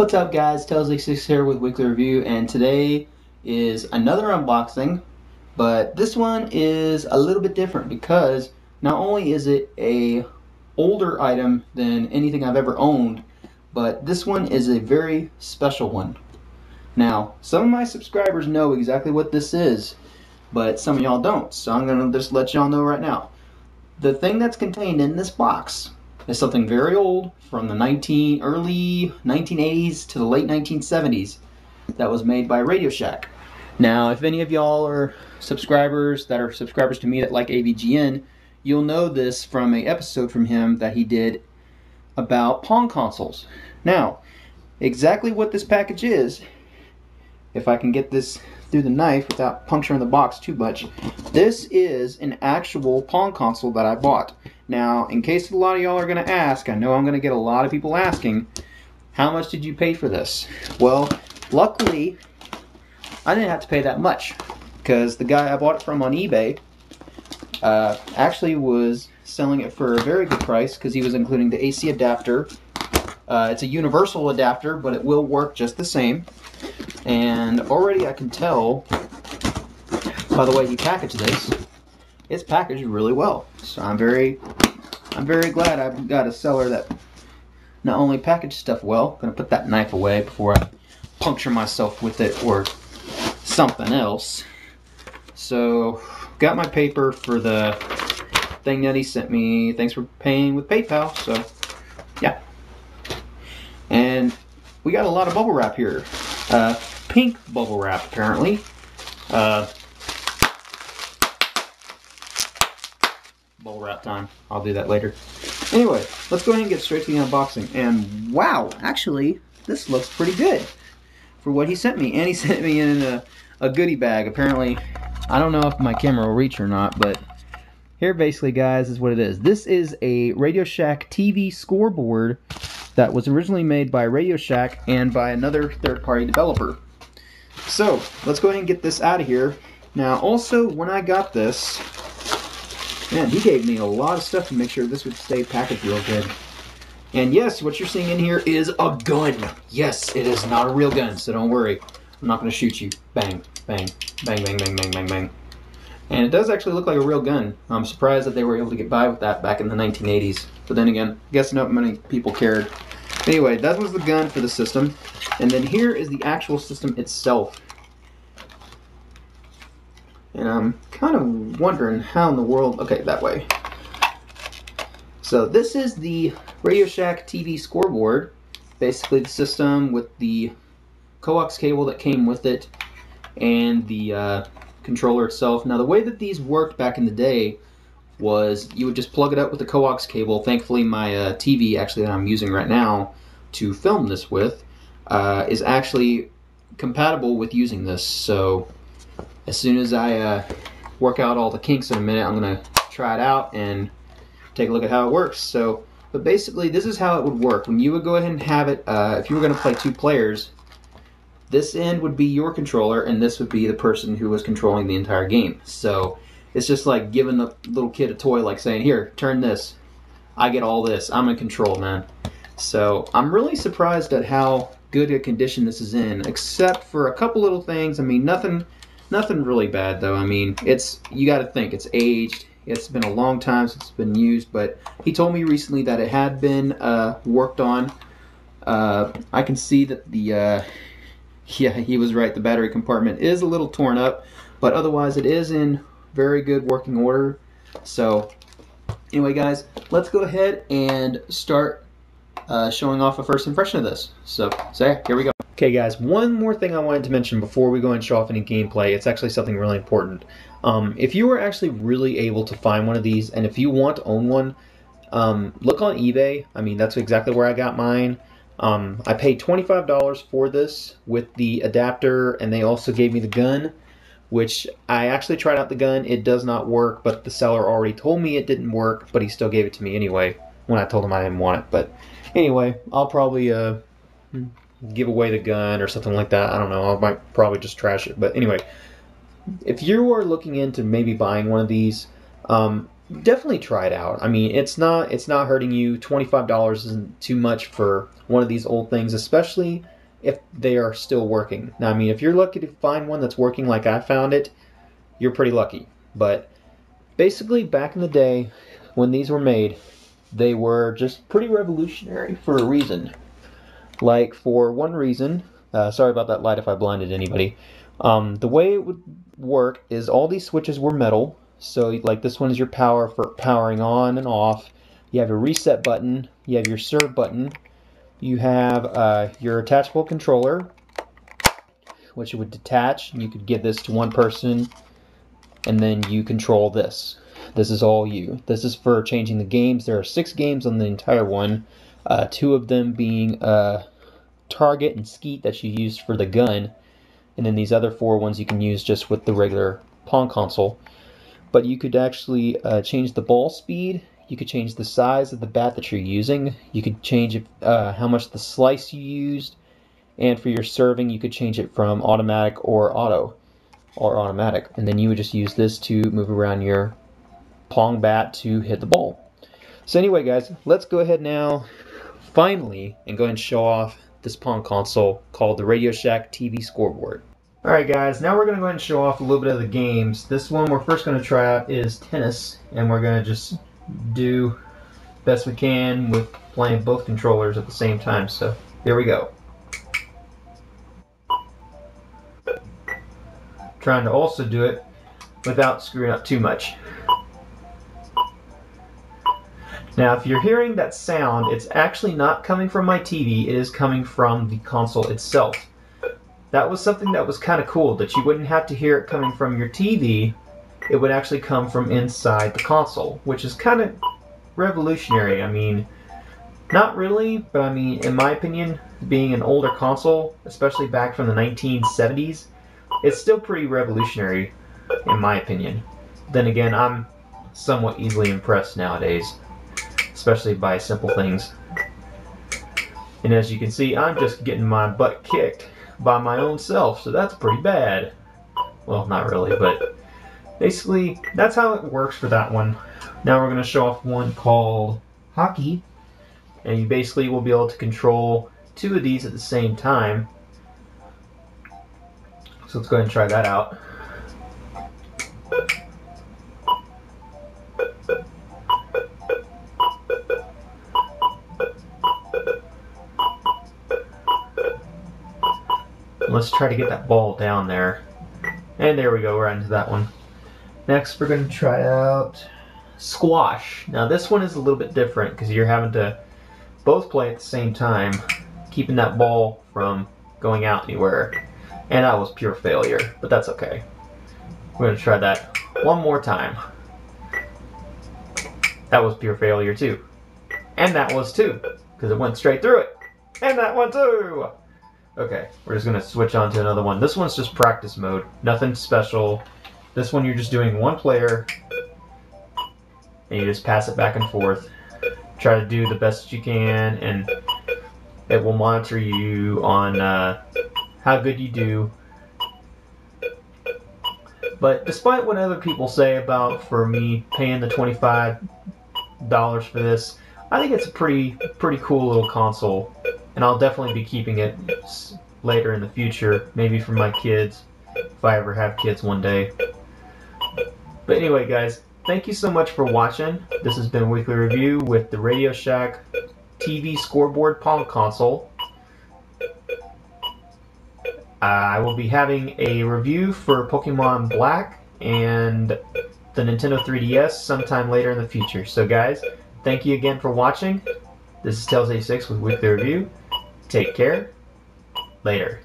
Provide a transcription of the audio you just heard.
What's up guys, Tails86 here with Wii-kly Review, and today is another unboxing, but this one is a little bit different because not only is it a older item than anything I've ever owned, but this one is a very special one. Now, some of my subscribers know exactly what this is, but some of y'all don't, so I'm going to just let y'all know right now. The thing that's contained in this box is something very old from the early 1980s to the late 1970s that was made by RadioShack. Now, if any of y'all are subscribers to me that like AVGN, you'll know this from an episode from him that he did about Pong consoles. Now, exactly what this package is, if I can get this through the knife without puncturing the box too much, this is an actual Pong console that I bought. Now, in case a lot of y'all are going to ask, I know I'm going to get a lot of people asking, how much did you pay for this? Well, luckily, I didn't have to pay that much, because the guy I bought it from on eBay actually was selling it for a very good price, because he was including the AC adapter. It's a universal adapter, but it will work just the same. And already I can tell, by the way he packaged this, it's packaged really well. So I'm very glad I've got a seller that not only packaged stuff well. I'm gonna put that knife away before I puncture myself with it or something else. So got my paper for the thing that he sent me. Thanks for paying with PayPal. So yeah, and we got a lot of bubble wrap here. Pink bubble wrap apparently. Bubble wrap time. I'll do that later. Anyway, let's go ahead and get straight to the unboxing. And wow, actually, this looks pretty good for what he sent me. And he sent me in a goodie bag. Apparently, I don't know if my camera will reach or not, but here basically, guys, is what it is. This is a RadioShack TV scoreboard that was originally made by RadioShack and by another third-party developer. So, let's go ahead and get this out of here. Now, also, when I got this, man, he gave me a lot of stuff to make sure this would stay packaged real good. And yes, what you're seeing in here is a gun. Yes, it is not a real gun, so don't worry. I'm not going to shoot you. Bang, bang, bang, bang, bang, bang, bang, bang. And it does actually look like a real gun. I'm surprised that they were able to get by with that back in the 1980s. But then again, I guess not many people cared. Anyway, that was the gun for the system. And then here is the actual system itself. And I'm kind of wondering how in the world... Okay, that way. So this is the RadioShack TV scoreboard. Basically the system with the coax cable that came with it and the controller itself. Now the way that these worked back in the day was you would just plug it up with the coax cable. Thankfully my TV actually that I'm using right now to film this with is actually compatible with using this. So as soon as I work out all the kinks in a minute, I'm going to try it out and take a look at how it works. So, but basically this is how it would work. When you would go ahead and have it, if you were going to play two players, this end would be your controller and this would be the person who was controlling the entire game. So it's just like giving a little kid a toy, like saying, here, turn this. I get all this. I'm in control, man. So I'm really surprised at how good a condition this is in, except for a couple little things. I mean, nothing really bad though. I mean, you got to think it's aged. It's been a long time since it's been used, but he told me recently that it had been worked on. I can see that the yeah, he was right. The battery compartment is a little torn up, but otherwise it is in very good working order. So anyway, guys, let's go ahead and start showing off a first impression of this. So here we go. Okay guys, one more thing I wanted to mention before we go and show off any gameplay. It's actually something really important. If you were actually really able to find one of these, and if you want to own one, look on eBay. I mean, that's exactly where I got mine. I paid $25 for this with the adapter, and they also gave me the gun, which I actually tried out the gun. It does not work, but the seller already told me it didn't work, but he still gave it to me anyway when I told him I didn't want it. But anyway, I'll probably give away the gun or something like that. I don't know. I might probably just trash it. But anyway, if you are looking into maybe buying one of these, definitely try it out. I mean, it's not hurting you. $25 isn't too much for one of these old things, especially if they are still working. Now, I mean, if you're lucky to find one that's working like I found it, you're pretty lucky. But basically, back in the day when these were made, they were just pretty revolutionary for a reason. Like, for one reason, sorry about that light if I blinded anybody. The way it would work is all these switches were metal. So, like, this one is your power for powering on and off. You have a reset button. You have your serve button. You have your attachable controller, which you would detach. You could give this to one person, and then you control this. This is all you. This is for changing the games. There are 6 games on the entire one. 2 of them being target and skeet that you use for the gun, and then these other 4 ones you can use just with the regular Pong console. But you could actually change the ball speed. You could change the size of the bat that you're using. You could change how much the slice you used. And for your serving, you could change it from automatic or auto or automatic. And then you would just use this to move around your Pong bat to hit the ball. So anyway, guys, let's go ahead now, finally, and go ahead and show off this Pong console called the RadioShack TV Scoreboard. Alright guys, now we're going to go ahead and show off a little bit of the games. This one we're first going to try out is tennis, and we're going to just do best we can with playing both controllers at the same time. So here we go. Trying to also do it without screwing up too much. Now if you're hearing that sound, it's actually not coming from my TV, it is coming from the console itself. That was something that was kind of cool, that you wouldn't have to hear it coming from your TV, it would actually come from inside the console, which is kind of revolutionary. I mean, not really, but I mean, in my opinion, being an older console, especially back from the 1970s, it's still pretty revolutionary, in my opinion. Then again, I'm somewhat easily impressed nowadays, especially by simple things. And as you can see, I'm just getting my butt kicked by my own self, so that's pretty bad. Well, not really, but basically, that's how it works for that one. Now we're going to show off one called Hockey, and you basically will be able to control 2 of these at the same time. So let's go ahead and try that out. Let's try to get that ball down there. And there we go, we're into that one. Next we're going to try out Squash. Now this one is a little bit different because you're having to both play at the same time, keeping that ball from going out anywhere. And that was pure failure, but that's okay. We're going to try that one more time. That was pure failure too. And that was too, because it went straight through it. And that one too! Okay, we're just going to switch on to another one. This one's just practice mode. Nothing special. This one you're just doing one player. And you just pass it back and forth. Try to do the best you can. And it will monitor you on how good you do. But despite what other people say about for me paying the $25 for this, I think it's a pretty cool little console. And I'll definitely be keeping it later in the future, maybe for my kids, if I ever have kids one day. But anyway, guys, thank you so much for watching. This has been Weekly Review with the RadioShack TV Scoreboard Pong console. I will be having a review for Pokemon Black and the Nintendo 3DS sometime later in the future. So guys, thank you again for watching. This is Tails86 with Weekly Review. Take care. Later.